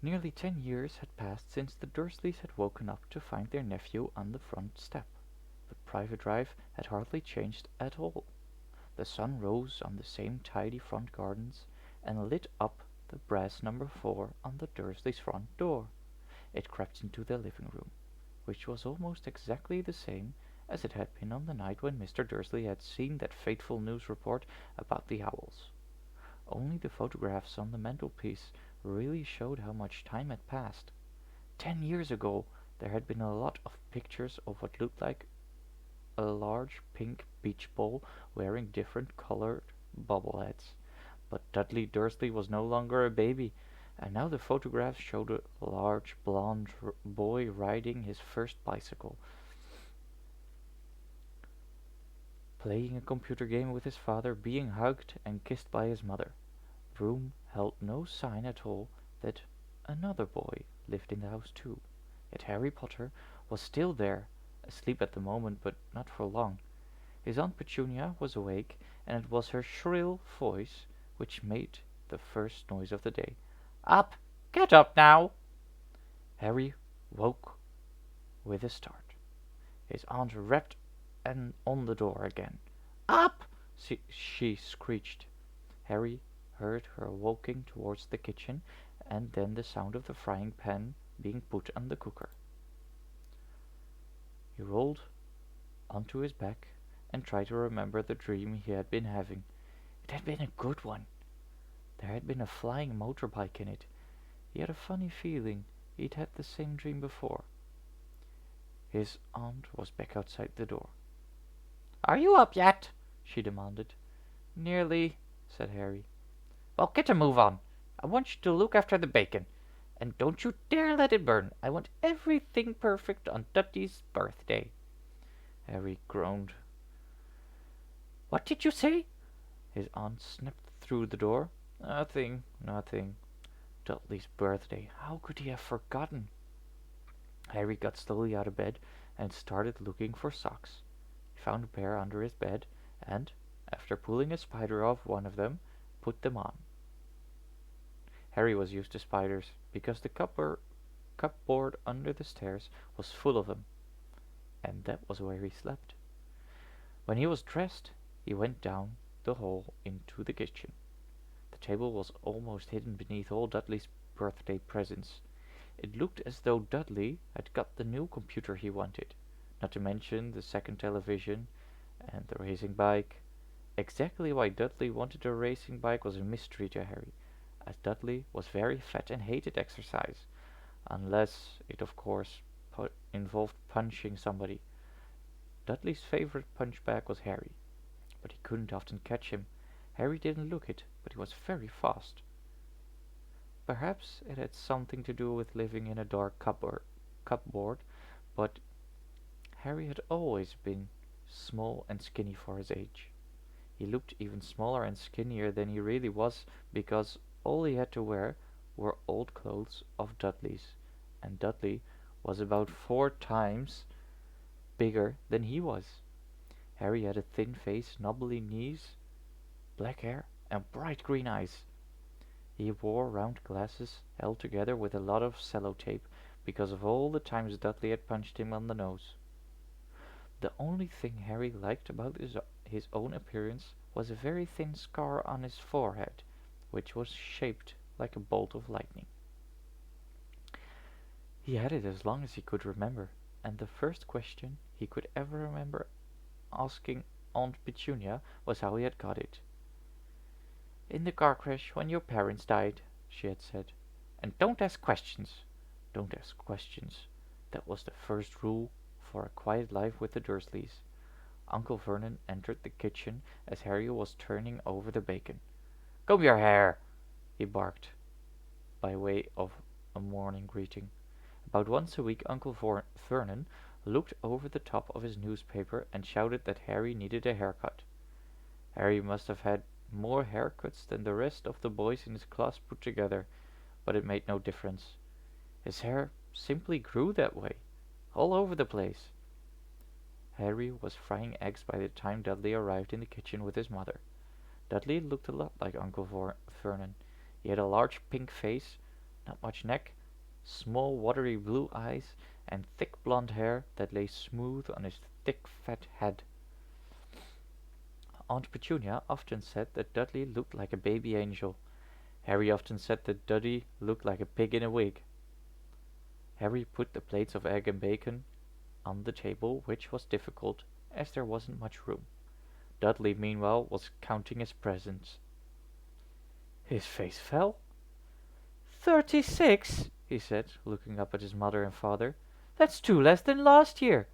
Nearly 10 years had passed since the Dursleys had woken up to find their nephew on the front step. The private drive had hardly changed at all. The sun rose on the same tidy front gardens, and lit up the brass number 4 on the Dursleys' front door. It crept into their living room, which was almost exactly the same as it had been on the night when Mr. Dursley had seen that fateful news report about the owls. Only the photographs on the mantelpiece really showed how much time had passed. 10 years ago there had been a lot of pictures of what looked like a large pink beach ball wearing different colored bobbleheads. But Dudley Dursley was no longer a baby, and now the photographs showed a large blond boy riding his first bicycle, playing a computer game with his father, being hugged and kissed by his mother. Broom held no sign at all that another boy lived in the house too. Yet Harry Potter was still there, asleep at the moment, but not for long. His Aunt Petunia was awake, and it was her shrill voice which made the first noise of the day. "Up! Get up now!" Harry woke with a start. His aunt rapped on the door again. "Up!" she screeched. Harry heard her walking towards the kitchen, and then the sound of the frying pan being put on the cooker. He rolled onto his back and tried to remember the dream he had been having. It had been a good one. There had been a flying motorbike in it. He had a funny feeling he'd had the same dream before. His aunt was back outside the door. "Are you up yet?" she demanded. "Nearly," said Harry. "Well, get a move on. I want you to look after the bacon. And don't you dare let it burn. I want everything perfect on Dudley's birthday." Harry groaned. "What did you say?" His aunt snapped through the door. "Nothing, nothing. Dudley's birthday. How could he have forgotten?" Harry got slowly out of bed and started looking for socks. He found a pair under his bed and, after pulling a spider off one of them, put them on. Harry was used to spiders, because the cupboard under the stairs was full of them, and that was where he slept. When he was dressed, he went down the hall into the kitchen. The table was almost hidden beneath all Dudley's birthday presents. It looked as though Dudley had got the new computer he wanted, not to mention the second television and the racing bike. Exactly why Dudley wanted a racing bike was a mystery to Harry, as Dudley was very fat and hated exercise, unless it of course involved punching somebody. Dudley's favorite punchbag was Harry, but he couldn't often catch him. Harry didn't look it, but he was very fast. Perhaps it had something to do with living in a dark cupboard, but Harry had always been small and skinny for his age. He looked even smaller and skinnier than he really was, because all he had to wear were old clothes of Dudley's, and Dudley was about 4 times bigger than he was. Harry had a thin face, knobbly knees, black hair, and bright green eyes. He wore round glasses held together with a lot of sellotape, because of all the times Dudley had punched him on the nose. The only thing Harry liked about his own appearance was a very thin scar on his forehead, which was shaped like a bolt of lightning. He had it as long as he could remember, and the first question he could ever remember asking Aunt Petunia was how he had got it. "In the car crash when your parents died," she had said. "And don't ask questions. Don't ask questions." That was the first rule for a quiet life with the Dursleys. Uncle Vernon entered the kitchen as Harry was turning over the bacon. "Comb your hair," he barked, by way of a morning greeting. About once a week Uncle Vernon looked over the top of his newspaper and shouted that Harry needed a haircut. Harry must have had more haircuts than the rest of the boys in his class put together, but it made no difference. His hair simply grew that way, all over the place. Harry was frying eggs by the time Dudley arrived in the kitchen with his mother. Dudley looked a lot like Uncle Vernon. He had a large pink face, not much neck, small watery blue eyes, and thick blonde hair that lay smooth on his thick fat head. Aunt Petunia often said that Dudley looked like a baby angel. Harry often said that Dudley looked like a pig in a wig. Harry put the plates of egg and bacon on the table, which was difficult, as there wasn't much room. Dudley, meanwhile, was counting his presents. His face fell. 36, he said, looking up at his mother and father. That's 2 less than last year.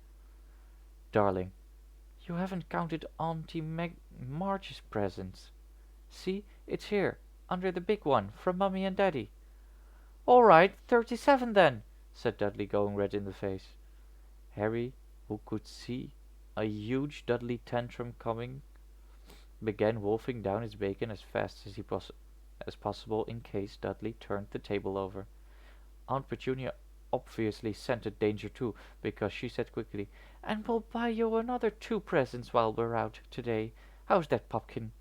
Darling, you haven't counted Auntie March's presents. See, it's here, under the big one, from Mummy and Daddy. All right, 37 then, said Dudley, going red in the face. Harry, who could see a huge Dudley tantrum coming, began wolfing down his bacon as fast as possible in case Dudley turned the table over. Aunt Petunia obviously scented danger too, because she said quickly, "And we'll buy you another 2 presents while we're out today. How's that, Pumpkin?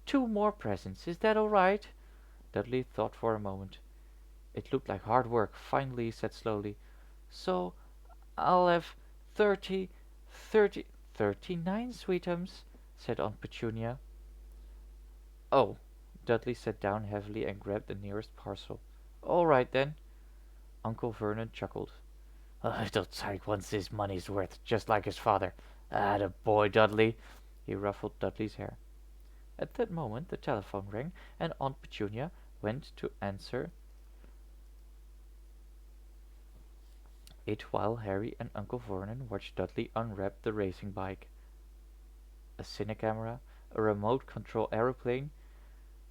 2 more presents, is that all right?" Dudley thought for a moment. It looked like hard work. Finally he said slowly, "So I'll have 39, sweetums," said Aunt Petunia. "Oh." Dudley sat down heavily and grabbed the nearest parcel. "All right, then." Uncle Vernon chuckled. "Little tyke wants his money's worth, just like his father. The boy, Dudley." He ruffled Dudley's hair. At that moment the telephone rang, and Aunt Petunia went to answer it while Harry and Uncle Vernon watched Dudley unwrap the racing bike. A cine camera, a remote control aeroplane,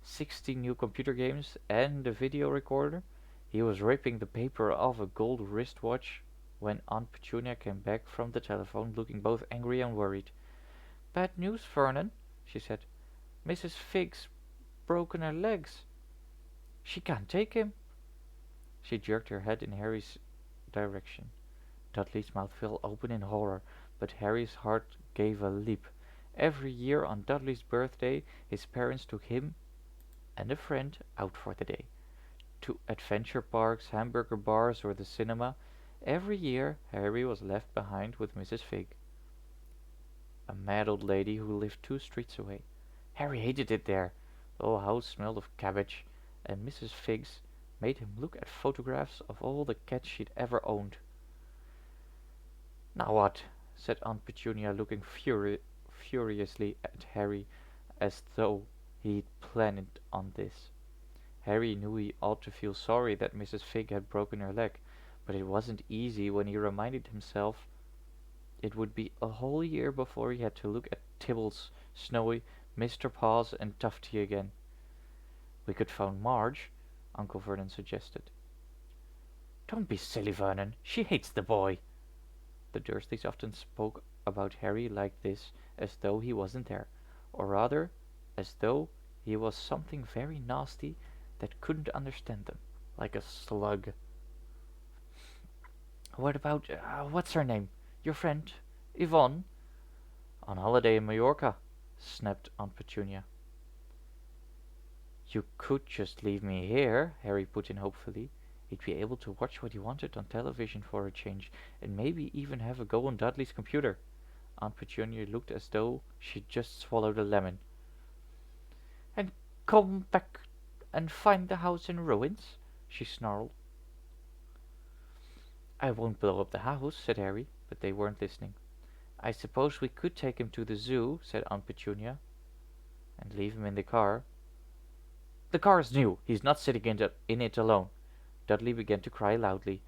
60 new computer games, and a video recorder. He was ripping the paper off a gold wristwatch when Aunt Petunia came back from the telephone, looking both angry and worried. "Bad news, Vernon," she said. "Mrs. Fig's broken her legs. She can't take him." She jerked her head in Harry's direction. Dudley's mouth fell open in horror, but Harry's heart gave a leap. Every year on Dudley's birthday his parents took him and a friend out for the day, to adventure parks, hamburger bars, or the cinema. Every year Harry was left behind with Mrs. Fig, a mad old lady who lived 2 streets away. Harry hated it there. The whole house smelled of cabbage, and Mrs. Fig's made him look at photographs of all the cats she'd ever owned. "Now what?" said Aunt Petunia, looking furiously at Harry, as though he'd planned on this. Harry knew he ought to feel sorry that Mrs. Fig had broken her leg, but it wasn't easy when he reminded himself it would be a whole year before he had to look at Tibbles, Snowy, Mr. Paws, and Tufty again. "We could phone Marge," Uncle Vernon suggested. "Don't be silly, Vernon. She hates the boy." The Dursleys often spoke about Harry like this, as though he wasn't there, or rather, as though he was something very nasty that couldn't understand them, like a slug. "What about, what's her name? Your friend, Yvonne?" "On holiday in Mallorca," snapped Aunt Petunia. "You could just leave me here," Harry put in hopefully. He'd be able to watch what he wanted on television for a change, and maybe even have a go on Dudley's computer. Aunt Petunia looked as though she'd just swallowed a lemon. "And come back and find the house in ruins?" she snarled. "I won't blow up the house," said Harry, but they weren't listening. "I suppose we could take him to the zoo," said Aunt Petunia, "and leave him in the car." "The car's new. He's not sitting in it alone." Dudley began to cry loudly.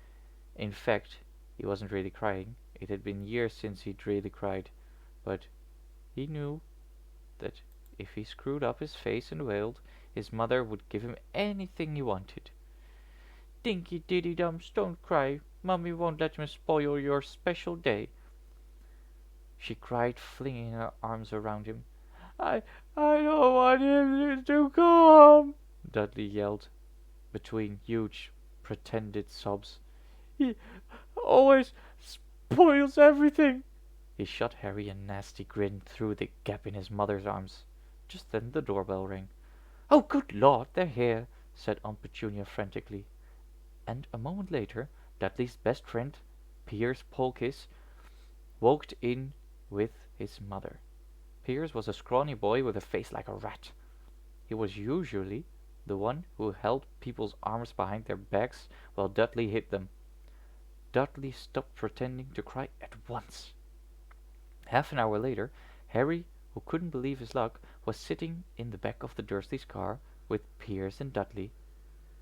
In fact, he wasn't really crying. It had been years since he'd really cried, but he knew that if he screwed up his face and wailed, his mother would give him anything he wanted. "Dinky Diddy Dums, don't cry. Mummy won't let me spoil your special day," she cried, flinging her arms around him. I don't want him to come," Dudley yelled, between huge, pretended sobs. "He always spoils everything." He shot Harry a nasty grin through the gap in his mother's arms. Just then the doorbell rang. "Oh, good Lord, they're here," said Aunt Petunia frantically. And a moment later, Dudley's best friend, Piers Polkiss, walked in with his mother. Piers was a scrawny boy with a face like a rat. He was usually the one who held people's arms behind their backs while Dudley hit them. Dudley stopped pretending to cry at once. Half an hour later, Harry, who couldn't believe his luck, was sitting in the back of the Dursleys' car with Piers and Dudley,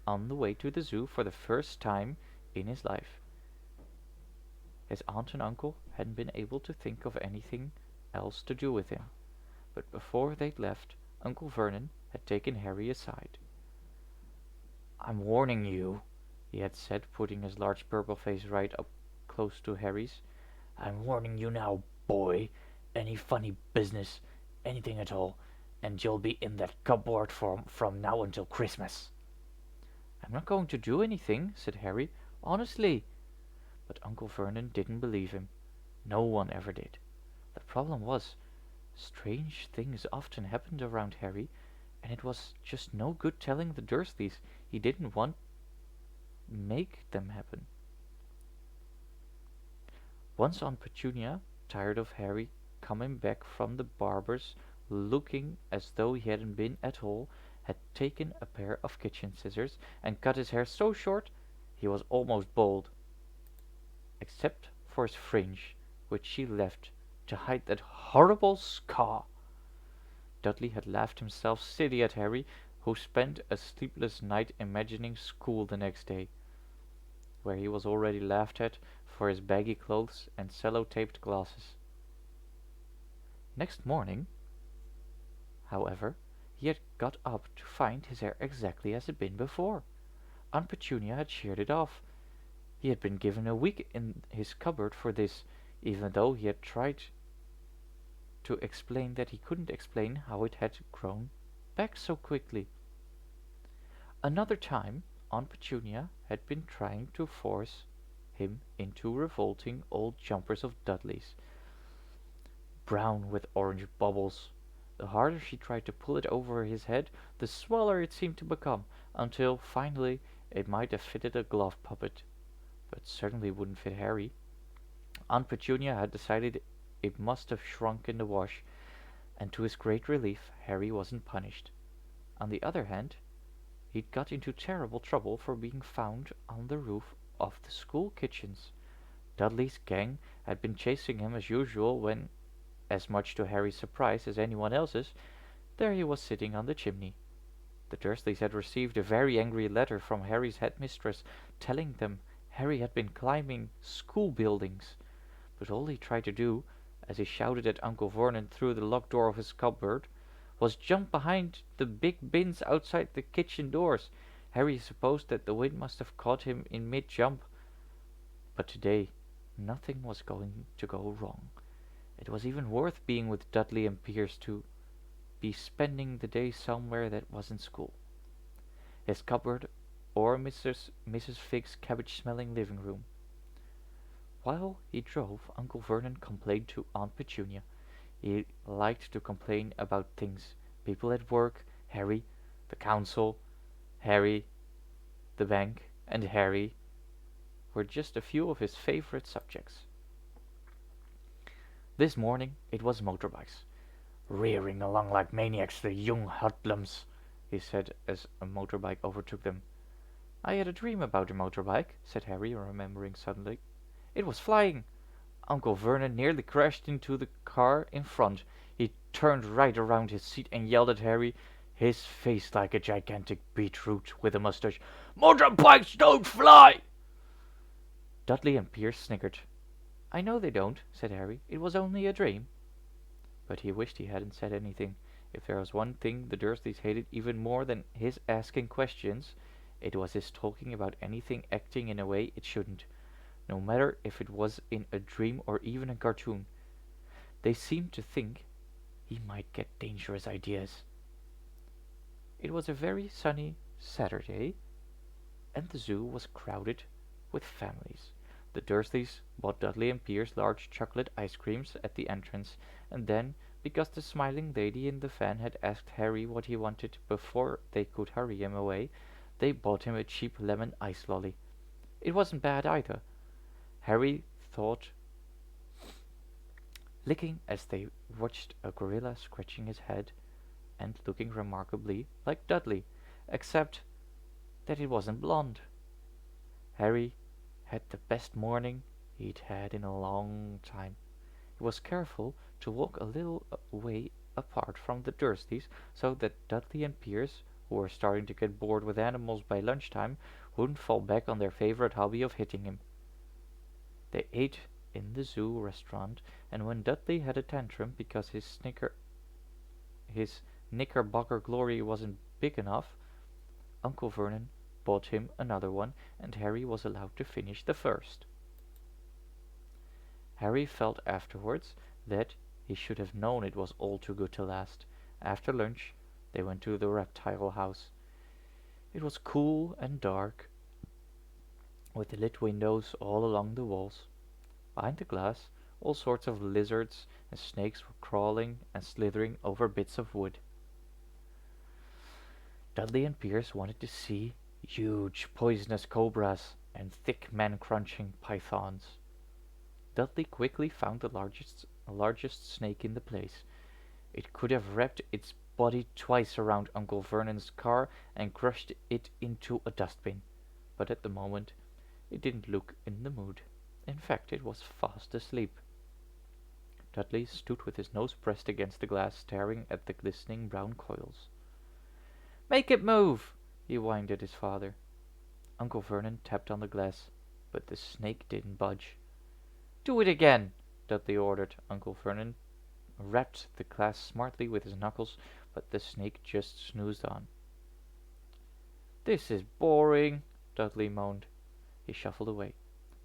on the way to the zoo for the first time in his life. His aunt and uncle hadn't been able to think of anything else to do with him, but before they'd left, Uncle Vernon had taken Harry aside. "I'm warning you," he had said, putting his large purple face right up close to Harry's. "I'm warning you now, boy. Any funny business, anything at all, and you'll be in that cupboard from now until Christmas." "I'm not going to do anything," said Harry. "Honestly." But Uncle Vernon didn't believe him. No one ever did. The problem was, strange things often happened around Harry, and it was just no good telling the Dursleys he didn't want make them happen. Once Aunt Petunia, tired of Harry coming back from the barber's looking as though he hadn't been at all, had taken a pair of kitchen scissors and cut his hair so short he was almost bald, except for his fringe, which she left to hide that horrible scar. Dudley had laughed himself silly at Harry, who spent a sleepless night imagining school the next day, where he was already laughed at for his baggy clothes and cello-taped glasses. Next morning, however, he had got up to find his hair exactly as it had been before. Aunt Petunia had sheared it off. He had been given a week in his cupboard for this, even though he had tried to explain that he couldn't explain how it had grown back so quickly. Another time, Aunt Petunia had been trying to force him into revolting old jumpers of Dudley's, brown with orange bubbles. The harder she tried to pull it over his head, the smaller it seemed to become, until finally it might have fitted a glove puppet, but certainly wouldn't fit Harry. Aunt Petunia had decided it must have shrunk in the wash, and to his great relief, Harry wasn't punished. On the other hand, he'd got into terrible trouble for being found on the roof of the school kitchens. Dudley's gang had been chasing him as usual when, as much to Harry's surprise as anyone else's, there he was sitting on the chimney. The Dursleys had received a very angry letter from Harry's headmistress telling them Harry had been climbing school buildings, but all he tried to do, as he shouted at Uncle Vernon through the locked door of his cupboard, was jump behind the big bins outside the kitchen doors. Harry supposed that the wind must have caught him in mid-jump, but today nothing was going to go wrong. It was even worth being with Dudley and Piers to be spending the day somewhere that wasn't school. His cupboard or Mrs. Fig's cabbage-smelling living room. While he drove, Uncle Vernon complained to Aunt Petunia. He liked to complain about things. People at work, Harry, the council, Harry, the bank, and Harry were just a few of his favorite subjects. This morning it was motorbikes. "Rearing along like maniacs, the young hoodlums," he said as a motorbike overtook them. "I had a dream about a motorbike," said Harry, remembering suddenly. "It was flying." Uncle Vernon nearly crashed into the car in front. He turned right around his seat and yelled at Harry, his face like a gigantic beetroot with a mustache. "Motorbikes don't fly!" Dudley and Piers snickered. "I know they don't," said Harry. "It was only a dream." But he wished he hadn't said anything. If there was one thing the Dursleys hated even more than his asking questions, it was his talking about anything acting in a way it shouldn't, no matter if it was in a dream or even a cartoon. They seemed to think he might get dangerous ideas. It was a very sunny Saturday, and the zoo was crowded with families. The Dursleys bought Dudley and Piers large chocolate ice creams at the entrance, and then, because the smiling lady in the van had asked Harry what he wanted before they could hurry him away, they bought him a cheap lemon ice lolly. It wasn't bad either, Harry thought, licking as they watched a gorilla scratching his head and looking remarkably like Dudley, except that it wasn't blonde. Harry had the best morning he'd had in a long time. He was careful to walk a little way apart from the Dursleys so that Dudley and Piers, who were starting to get bored with animals by lunchtime, wouldn't fall back on their favorite hobby of hitting him. They ate in the zoo restaurant, and when Dudley had a tantrum because his knickerbocker glory wasn't big enough, Uncle Vernon bought him another one, and Harry was allowed to finish the first. Harry felt afterwards that he should have known it was all too good to last. After lunch, they went to the reptile house. It was cool and dark, with lit windows all along the walls. Behind the glass, all sorts of lizards and snakes were crawling and slithering over bits of wood. Dudley and Pierce wanted to see huge poisonous cobras and thick man-crunching pythons. Dudley quickly found the largest snake in the place. It could have wrapped its body twice around Uncle Vernon's car and crushed it into a dustbin, but at the moment it didn't look in the mood. In fact, it was fast asleep. Dudley stood with his nose pressed against the glass, staring at the glistening brown coils. "Make it move!" he whined at his father. Uncle Vernon tapped on the glass, but the snake didn't budge. "Do it again!" Dudley ordered. Uncle Vernon rapped the glass smartly with his knuckles, but the snake just snoozed on. "This is boring," Dudley moaned. He shuffled away.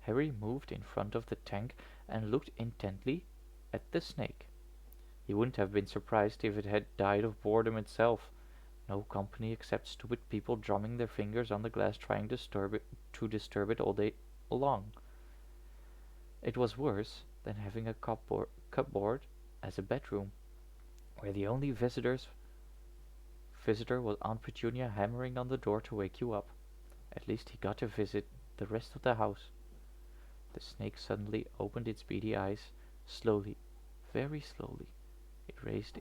Harry moved in front of the tank and looked intently at the snake. He wouldn't have been surprised if it had died of boredom itself. No company except stupid people drumming their fingers on the glass trying to disturb it all day long. It was worse than having a cupboard as a bedroom, where the only visitor was Aunt Petunia hammering on the door to wake you up. At least he got to visit the rest of the house. The snake suddenly opened its beady eyes, slowly, very slowly. It raised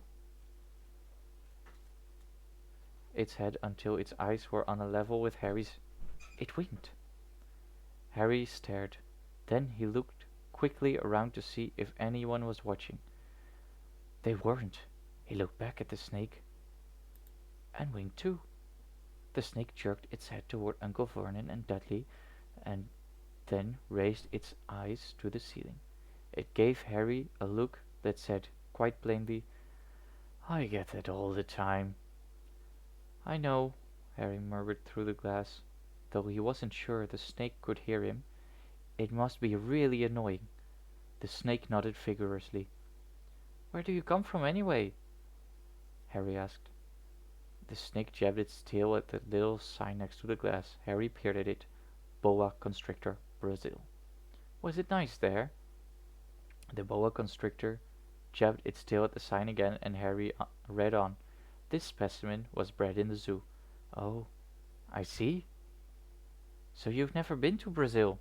its head until its eyes were on a level with Harry's. It winked. Harry stared. Then he looked quickly around to see if anyone was watching. They weren't. He looked back at the snake and winked too. The snake jerked its head toward Uncle Vernon and Dudley and then raised its eyes to the ceiling. It gave Harry a look that said quite plainly, "I get that all the time." "I know," Harry murmured through the glass, though he wasn't sure the snake could hear him. "It must be really annoying." The snake nodded vigorously. "Where do you come from, anyway?" Harry asked. The snake jabbed its tail at the little sign next to the glass. Harry peered at it. Boa constrictor, Brazil. "Was it nice there?" The boa constrictor jabbed its tail at the sign again, and Harry read on. This specimen was bred in the zoo. "Oh, I see. So you've never been to Brazil?"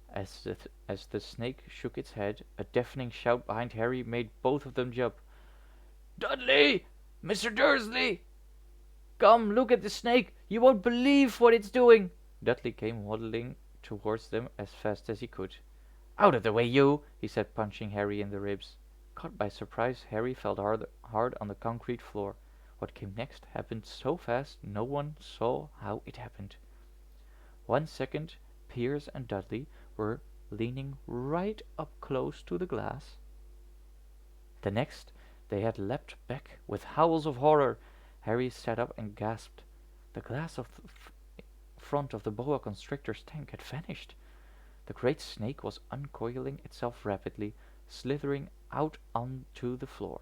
As the snake shook its head, a deafening shout behind Harry made both of them jump. "Dudley! Mr. Dursley! Come, look at the snake! You won't believe what it's doing!" Dudley came waddling towards them as fast as he could. "Out of the way, you!" he said, punching Harry in the ribs. Caught by surprise, Harry fell hard on the concrete floor. What came next happened so fast no one saw how it happened. 1 second, Piers and Dudley were leaning right up close to the glass. The next, they had leapt back with howls of horror. Harry sat up and gasped. The glass of the front of the boa constrictor's tank had vanished. The great snake was uncoiling itself rapidly, slithering out onto the floor.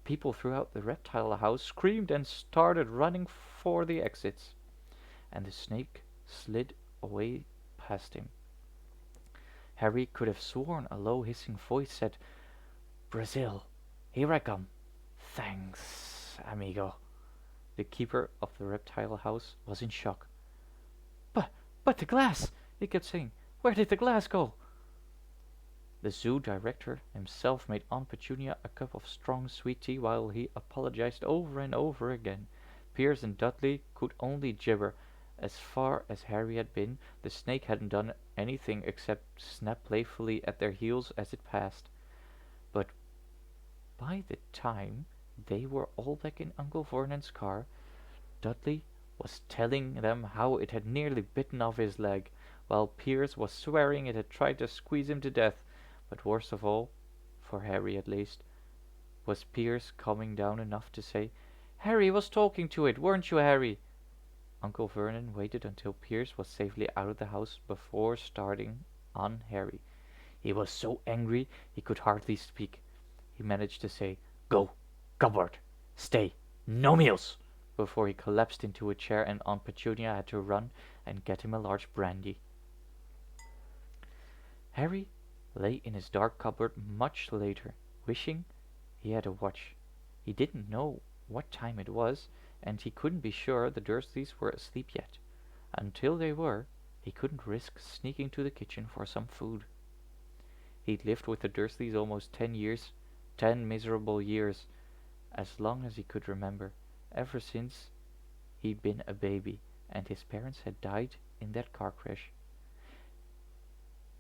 People throughout the reptile house screamed and started running for the exits, and the snake slid away past him. Harry could have sworn a low hissing voice said, "Brazil, here I come. Thanks, amigo." The keeper of the reptile house was in shock. But "But the glass!" he kept saying. "Where did the glass go?" The zoo director himself made Aunt Petunia a cup of strong sweet tea while he apologized over and over again. Piers and Dudley could only gibber. As far as Harry had been, the snake hadn't done anything except snap playfully at their heels as it passed. But by the time they were all back in Uncle Vernon's car, Dudley was telling them how it had nearly bitten off his leg, while Piers was swearing it had tried to squeeze him to death. But worst of all, for Harry at least, was Piers calming down enough to say, "Harry was talking to it, weren't you, Harry?" Uncle Vernon waited until Piers was safely out of the house before starting on Harry. He was so angry he could hardly speak. He managed to say, "Go, cupboard, stay, no meals," before he collapsed into a chair and Aunt Petunia had to run and get him a large brandy. Harry lay in his dark cupboard much later, wishing he had a watch. He didn't know what time it was, and he couldn't be sure the Dursleys were asleep yet. Until they were, he couldn't risk sneaking to the kitchen for some food. He'd lived with the Dursleys almost 10 years, 10 miserable years, as long as he could remember, ever since he'd been a baby, and his parents had died in that car crash.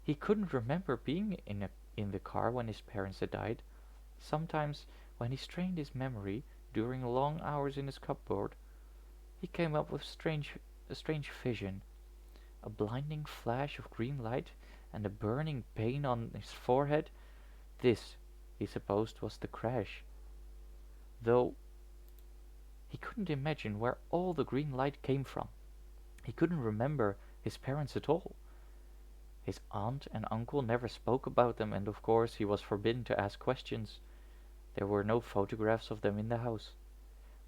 He couldn't remember being in the car when his parents had died. Sometimes, when he strained his memory during long hours in his cupboard, he came up with a strange vision, a blinding flash of green light and a burning pain on his forehead. This, he supposed, was the crash, though he couldn't imagine where all the green light came from. He couldn't remember his parents at all. His aunt and uncle never spoke about them, and of course he was forbidden to ask questions. There were no photographs of them in the house.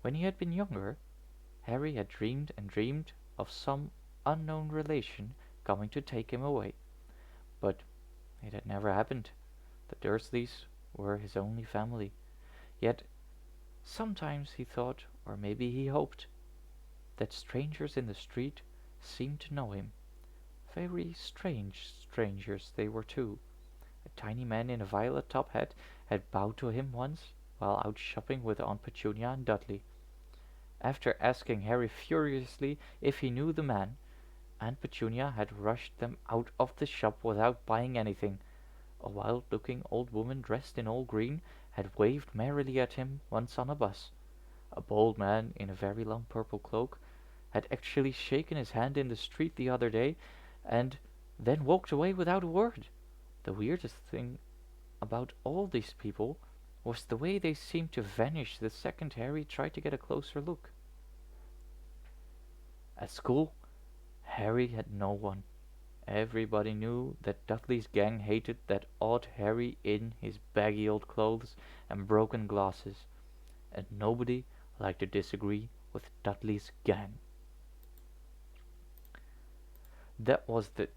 When he had been younger, Harry had dreamed and dreamed of some unknown relation coming to take him away. But it had never happened. The Dursleys were his only family. Yet sometimes he thought, or maybe he hoped, that strangers in the street seemed to know him. Very strange strangers they were too. A tiny man in a violet top hat had bowed to him once while out shopping with Aunt Petunia and Dudley. After asking Harry furiously if he knew the man, Aunt Petunia had rushed them out of the shop without buying anything. A wild-looking old woman dressed in all green had waved merrily at him once on a bus. A bald man in a very long purple cloak had actually shaken his hand in the street the other day and then walked away without a word. The weirdest thing about all these people was the way they seemed to vanish the second Harry tried to get a closer look. At school, Harry had no one. Everybody knew that Dudley's gang hated that odd Harry in his baggy old clothes and broken glasses, and nobody liked to disagree with Dudley's gang. That was the